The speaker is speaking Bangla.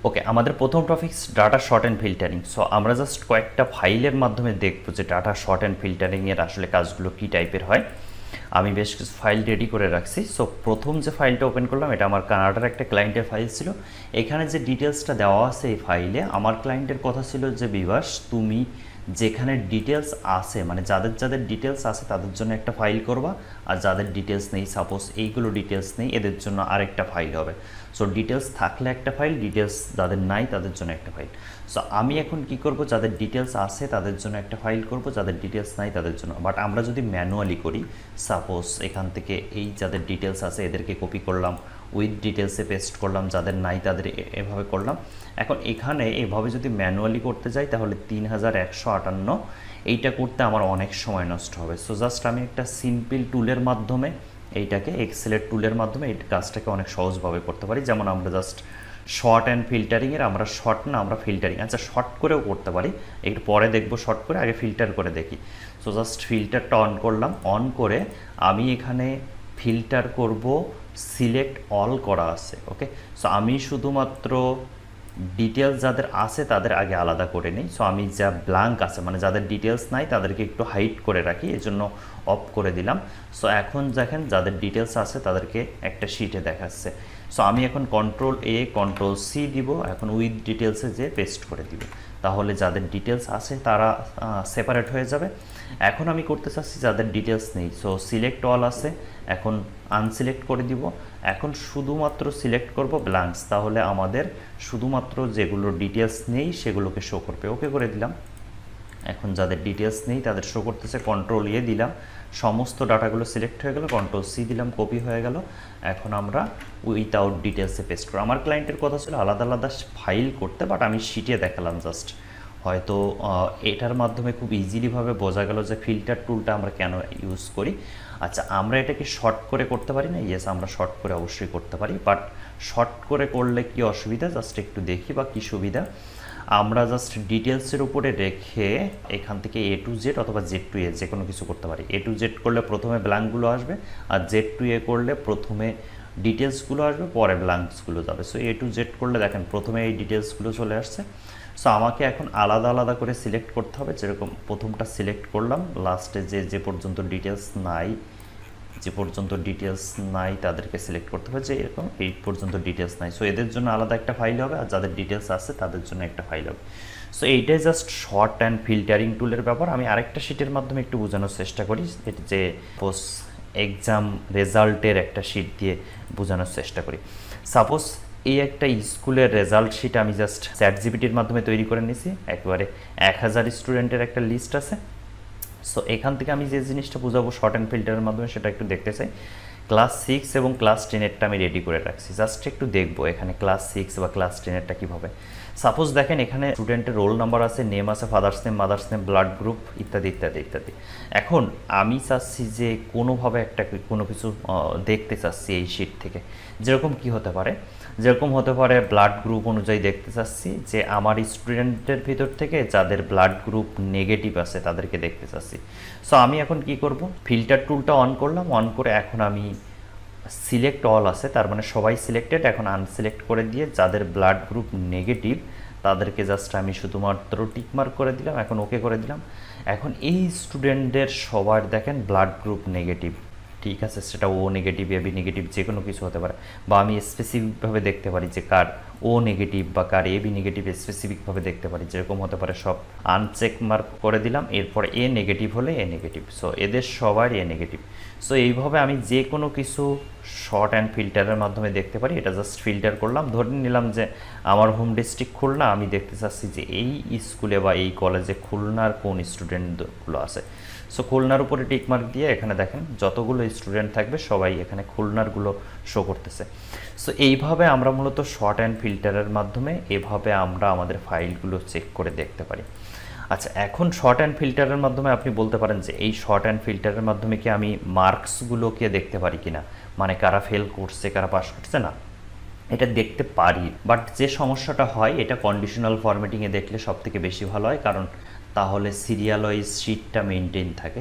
ওকে, আমাদের প্রথম topic data short and filtering. So আমরা জাস্ট কয়েকটা ফাইলের মাধ্যমে দেখব যে ডাটা শর্ট অ্যান্ড ফিল্টারিংয়ের আসলে কাজগুলো কী টাইপের হয়। আমি বেশ কিছু ফাইল রেডি করে রাখছি। সো প্রথম যে ফাইলটা ওপেন করলাম এটা আমার কানাডার একটা ক্লায়েন্টের ফাইল ছিল। এখানে যে ডিটেলসটা দেওয়া আছে এই ফাইলে, আমার ক্লায়েন্টের কথা ছিল যে বিভাস তুমি যেখানে ডিটেলস আছে, মানে যাদের যাদের ডিটেলস আছে তাদের জন্য একটা ফাইল করবা, আর যাদের ডিটেলস নেই, সাপোজ এইগুলো ডিটেলস নেই, এদের জন্য আরেকটা ফাইল হবে। সো ডিটেলস থাকলে একটা ফাইল, ডিটেলস যাদের নাই তাদের জন্য একটা ফাইল। সো আমি এখন কি করব, যাদের ডিটেলস আছে তাদের জন্য একটা ফাইল করব, যাদের ডিটেলস নাই তাদের জন্য। বাট আমরা যদি ম্যানুয়ালি করি, সাপোজ এখান থেকে এই যাদের ডিটেলস আছে এদেরকে কপি করলাম, উইথ ডিটেলসে পেস্ট করলাম, যাদের নাই তাদের এভাবে করলাম। এখন এখানে এভাবে যদি ম্যানুয়ালি করতে যাই তাহলে 3158 এইটা করতে আমার অনেক সময় নষ্ট হবে। সো জাস্ট আমি একটা সিম্পল টুলের মাধ্যমে এইটাকে, এক্সেলের টুলের মাধ্যমে এই কাজটাকে অনেক সহজভাবে করতে পারি। যেমন আমরা জাস্ট শর্ট অ্যান্ড ফিল্টারিংয়ের, আমরা শর্ট না আমরা ফিল্টারিং, আচ্ছা শর্ট করেও করতে পারি, একটু পরে দেখবো শর্ট করে, আগে ফিল্টার করে দেখি। সো জাস্ট ফিল্টারটা অন করলাম, অন করে আমি এখানে ফিল্টার করব, সিলেক্ট অল করা আছে। ওকে, সো আমি শুধুমাত্র ডিটেলস যাদের আছে তাদের আগে আলাদা করে নিই। সো আমি যা ব্ল্যাঙ্ক আছে, মানে যাদের ডিটেলস নাই তাদেরকে একটু হাইড করে রাখি, এর জন্য অফ করে দিলাম। সো এখন দেখেন যাদের ডিটেলস আছে তাদেরকে একটা শিটে দেখাচ্ছে। সো আমি এখন কন্ট্রোল এ কন্ট্রোল সি দিব, এখন উইথ ডিটেলসে যে পেস্ট করে দিব, তাহলে যাদের ডিটেলস আছে তারা সেপারেট হয়ে যাবে। এখন আমি করতে চাচ্ছি যাদের ডিটেলস নেই, সো সিলেক্ট অল আছে, এখন আনসিলেক্ট করে দিব। এখন শুধুমাত্র সিলেক্ট করব ব্ল্যাঙ্কস, তাহলে আমাদের শুধুমাত্র যেগুলো ডিটেলস নেই সেগুলোকে শো করবে। ওকে করে দিলাম। এখন যাদের ডিটেলস নেই তাদের শো করতেছে, কন্ট্রোল এ দিলাম, সমস্ত ডাটাগুলো সিলেক্ট হয়ে গেল, কন্ট্রোল সি দিলাম, কপি হয়ে গেল। এখন আমরা উইথআউট ডিটেলসে পেস্ট করব। আমার ক্লায়েন্টের কথা ছিল আলাদা আলাদা ফাইল করতে, বাট আমি শিটে দেখালাম জাস্ট। হয়তো এটার মাধ্যমে খুব ইজিলিভাবে বোঝা গেল যে ফিল্টার টুলটা আমরা কেন ইউজ করি। আচ্ছা, আমরা এটাকে শর্ট করে করতে পারি না? ইয়েস, আমরা শর্ট করে অবশ্যই করতে পারি, বাট শর্ট করে করলে কি অসুবিধা জাস্ট একটু দেখি, বা কী সুবিধা। আমরা জাস্ট ডিটেলসের উপরে রেখে এখান থেকে এ টু জেড অথবা জেড টু এ যে কোনো কিছু করতে পারি। এ টু জেড করলে প্রথমে ব্ল্যাঙ্কগুলো আসবে, আর জেড টু এ করলে প্রথমে ডিটেলসগুলো আসবে, পরে ব্ল্যাঙ্কসগুলো যাবে। সো এ টু জেড করলে দেখেন প্রথমে এই ডিটেলসগুলো চলে আসছে। সো আমাকে এখন আলাদা আলাদা করে সিলেক্ট করতে হবে। যেরকম প্রথমটা সিলেক্ট করলাম, লাস্টে যে পর্যন্ত ডিটেলস নাই, যে পর্যন্ত ডিটেলস নাই তাদেরকে সিলেক্ট করতে হবে, যে এরকম এই পর্যন্ত ডিটেলস নাই। সো এদের জন্য আলাদা একটা ফাইল হবে, আর যাদের ডিটেলস আছে তাদের জন্য একটা ফাইল হবে। সো এইটাই জাস্ট শর্ট অ্যান্ড ফিল্টারিং টুলের ব্যাপার। আমি আরেকটা শিটের মাধ্যমে একটু বোঝানোর চেষ্টা করি, যে পোস এক্সাম রেজাল্টের একটা শিট দিয়ে বোঝানোর চেষ্টা করি। সাপোজ এই একটা স্কুলের রেজাল্ট শিট আমি জাস্ট চ্যাটজিপিটির মাধ্যমে তৈরি করে নিয়েছি, একেবারে 1000 স্টুডেন্টের একটা লিস্ট আছে। সো এখান থেকে আমি যে জিনিসটা বোঝাবো শর্ট অ্যান্ড ফিল্টারের মাধ্যমে সেটা একটু দেখতে চাই। ক্লাস 6 এবং ক্লাস 10-এরটা আমি রেডি করে রাখছি, জাস্ট একটু দেখবো এখানে ক্লাস 6 বা ক্লাস 10-এরটা কীভাবে। সাপোজ দেখেন এখানে স্টুডেন্টের রোল নাম্বার আছে, নেম আছে, father's name, mother's name, blood group ইত্যাদি ইত্যাদি ইত্যাদি। এখন আমি চাচ্ছি যে কোনোভাবে একটা কোনো কিছু দেখতে চাচ্ছি এই শিট থেকে। যেরকম কি হতে পারে, যেরকম হতে পারে ব্লাড গ্রুপ অনুযায়ী দেখতে চাচ্ছি যে আমার স্টুডেন্টের ভিতর থেকে যাদের ব্লাড গ্রুপ নেগেটিভ আছে তাদেরকে দেখতে চাচ্ছি। সো আমি এখন কি করব, ফিল্টার টুলটা অন করলাম, অন করে এখন আমি সিলেক্ট অল আছে, তার মানে সবাই সিলেক্টেড, এখন আনসিলেক্ট করে দিয়ে যাদের ব্লাড গ্রুপ নেগেটিভ তাদেরকে জাস্ট আমি শুধুমাত্র টিকমার্ক করে দিলাম, এখন ওকে করে দিলাম। এখন এই স্টুডেন্টদের সবার দেখেন ব্লাড গ্রুপ নেগেটিভ, ঠিক আছে, সেটা ও নেগেটিভ, এবি নেগেটিভ, যে কোনো কিছু হতে পারে, বা আমি স্পেসিফিকভাবে দেখতে পারি যে কার ও নেগেটিভ বা কার এবি নেগেটিভ, স্পেসিফিকভাবে দেখতে পারি, যেরকম হতে পারে। সব আনচেক মার্ক করে দিলাম, এরপর এ নেগেটিভ হলে এ নেগেটিভ, সো এদের সবার এ নেগেটিভ। সো এইভাবে আমি যে কোনো কিছু শর্ট অ্যান্ড ফিল্টারের মাধ্যমে দেখতে পারি। এটা জাস্ট ফিল্টার করলাম, ধরে নিলাম যে আমার হোম ডিস্ট্রিক্ট খুলনা, আমি দেখতে চাচ্ছি যে এই স্কুলে বা এই কলেজে খুলনার কোন স্টুডেন্টগুলো আছে। সো খুলনার উপরে টিকমার্ক দিয়ে এখানে দেখেন যতগুলো স্টুডেন্ট থাকবে সবাই এখানে খুলনারগুলো শো করতেছে। সো এইভাবে আমরা মূলত শর্ট অ্যান্ড ফিল্টারের মাধ্যমে এভাবে আমরা আমাদের ফাইলগুলো চেক করে দেখতে পারি। আচ্ছা, এখন শর্ট অ্যান্ড ফিল্টারের মাধ্যমে আপনি বলতে পারেন যে এই শর্ট অ্যান্ড ফিল্টারের মাধ্যমে কি আমি মার্কসগুলোকে দেখতে পারি কিনা, মানে কারা ফেল করছে কারা পাস করছে না, এটা দেখতে পারি। বাট যে সমস্যাটা হয় এটা কন্ডিশনাল ফরম্যাটিংয়ে দেখলে সব থেকে বেশি ভালো হয়, কারণ তাহলে সিরিয়াল ওয়াইজ শিটটা মেনটেন থাকে।